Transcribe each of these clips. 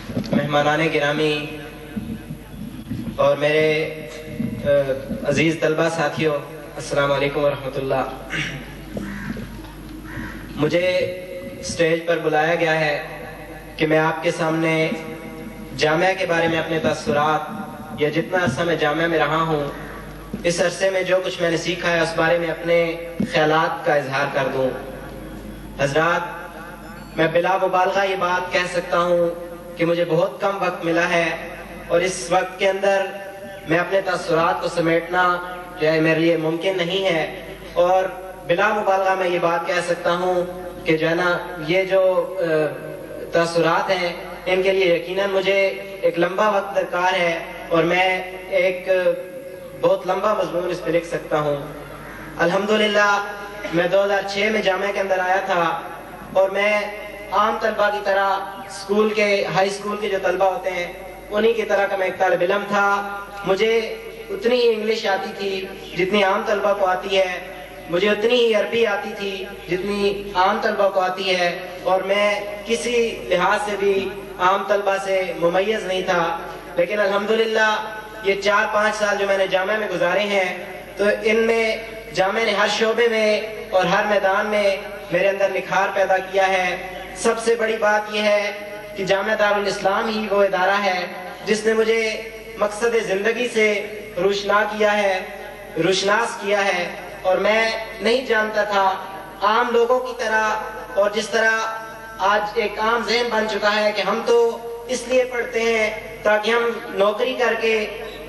مہمانان گرامی اور میرے عزیز طلبہ ساتھیوں، السلام علیکم ورحمۃ اللہ۔ مجھے اسٹیج پر بلایا گیا ہے کہ میں آپ کے سامنے جامعہ کے بارے میں اپنے تاثرات، یا جتنا عرصہ میں جامعہ میں رہا ہوں، اس عرصے میں جو کچھ میں نے سیکھا ہے اس بارے میں اپنے خیالات کا اظہار کر دوں۔ حضرات، میں بلا مبالغہ یہ بات کہہ سکتا ہوں کہ مجھے بہت کم وقت ملا ہے، اور اس وقت کے اندر میں اپنے تاثرات کو سمیٹنا جو ہے میرے لیے ممکن نہیں ہے، اور بلا مبالغہ میں یہ بات کہہ سکتا ہوں کہ جو ہے نا، یہ جو تاثرات ہیں ان کے لیے یقیناً مجھے ایک لمبا وقت درکار ہے، اور میں ایک بہت لمبا مضمون اس پہ لکھ سکتا ہوں۔ الحمدللہ میں 2006 میں جامعہ کے اندر آیا تھا، اور میں عام طلبہ کی طرح اسکول کے، ہائی اسکول کے جو طلبہ ہوتے ہیں انہی کی طرح کا میں ایک طالب علم تھا۔ مجھے اتنی ہی انگلش آتی تھی جتنی عام طلبہ کو آتی ہے، مجھے اتنی ہی عربی آتی تھی جتنی عام طلبہ کو آتی ہے، اور میں کسی لحاظ سے بھی عام طلبہ سے ممیز نہیں تھا۔ لیکن الحمدللہ یہ 4-5 سال جو میں نے جامعہ میں گزارے ہیں، تو ان میں جامعہ نے ہر شعبے میں اور ہر میدان میں میرے اندر نکھار پیدا کیا ہے۔ سب سے بڑی بات یہ ہے کہ جامعہ دارالاسلام ہی وہ ادارہ ہے جس نے مجھے مقصد زندگی سے روشناس کیا ہے، اور میں نہیں جانتا تھا عام لوگوں کی طرح، اور جس طرح آج ایک عام ذہن بن چکا ہے کہ ہم تو اس لیے پڑھتے ہیں تاکہ ہم نوکری کر کے،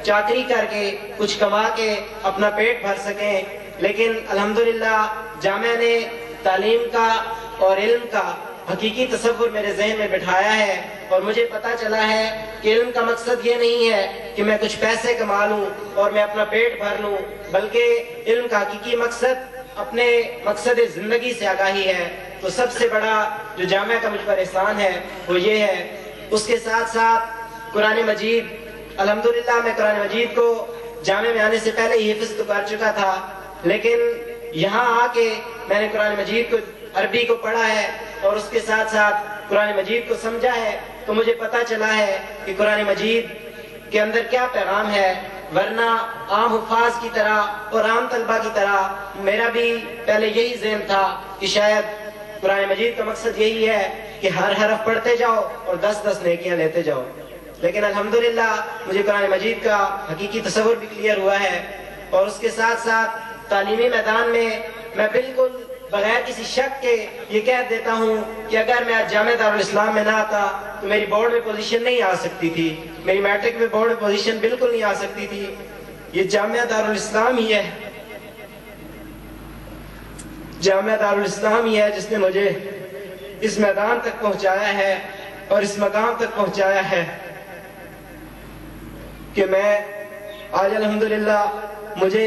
چاکری کر کے، کچھ کما کے اپنا پیٹ بھر سکیں۔ لیکن الحمدللہ جامعہ نے تعلیم کا اور علم کا حقیقی تصور میرے ذہن میں بٹھایا ہے، اور مجھے پتا چلا ہے کہ علم کا مقصد یہ نہیں ہے کہ میں کچھ پیسے کما لوں اور میں اپنا پیٹ بھر لوں، بلکہ علم کا حقیقی مقصد اپنے مقصد زندگی سے آگاہی ہے۔ تو سب سے بڑا جو جامعہ کا مجھ پر احسان ہے وہ یہ ہے۔ اس کے ساتھ ساتھ قرآن مجید، الحمدللہ میں قرآن مجید کو جامعہ میں آنے سے پہلے ہی حفظ تو کر چکا تھا، لیکن یہاں آ کے میں نے قرآن مجید کو، عربی کو پڑھا ہے، اور اس کے ساتھ ساتھ قرآن مجید کو سمجھا ہے، تو مجھے پتا چلا ہے کہ قرآن مجید کے اندر کیا پیغام ہے۔ ورنہ عام حفاظ کی طرح اور عام طلبہ کی طرح میرا بھی پہلے یہی ذہن تھا کہ شاید قرآن مجید کا مقصد یہی ہے کہ ہر حرف پڑھتے جاؤ اور 10-10 نیکیاں لیتے جاؤ۔ لیکن الحمدللہ مجھے قرآن مجید کا حقیقی تصور بھی کلیئر ہوا ہے، اور اس کے ساتھ ساتھ تعلیمی میدان میں میں بالکل بغیر کسی شک کے یہ کہہ دیتا ہوں کہ اگر میں آج جامعہ دارالاسلام میں نہ آتا تو میری بورڈ میں پوزیشن نہیں آ سکتی تھی، میری میٹرک میں بورڈ میں پوزیشن بالکل نہیں آ سکتی تھی۔ یہ جامعہ دارالاسلام ہی ہے، جامعہ دارالاسلام ہی ہے جس نے مجھے اس میدان تک پہنچایا ہے اور اس مقام تک پہنچایا ہے کہ میں آج الحمدللہ، مجھے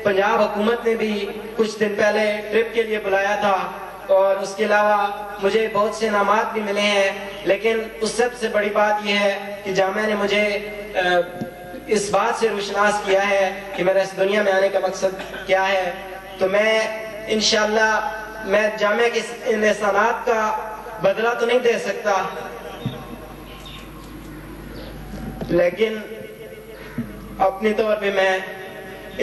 پنجاب حکومت نے بھی کچھ دن پہلے ٹرپ کے لیے بلایا تھا، اور اس کے علاوہ مجھے بہت سے انعامات بھی ملے ہیں، لیکن اس سب سے بڑی بات یہ ہے کہ جامعہ نے مجھے اس بات سے روشناس کیا ہے کہ میرا اس دنیا میں آنے کا مقصد کیا ہے۔ تو میں انشاءاللہ میں جامعہ کے ان احسانات کا بدلہ تو نہیں دے سکتا، لیکن اپنے طور پہ میں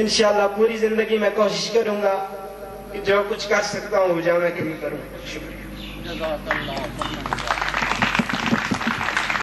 انشاءاللہ پوری زندگی میں کوشش کروں گا کہ جو کچھ کر سکتا ہوں وہ جامعہ کے لیے کروں۔ شکریہ۔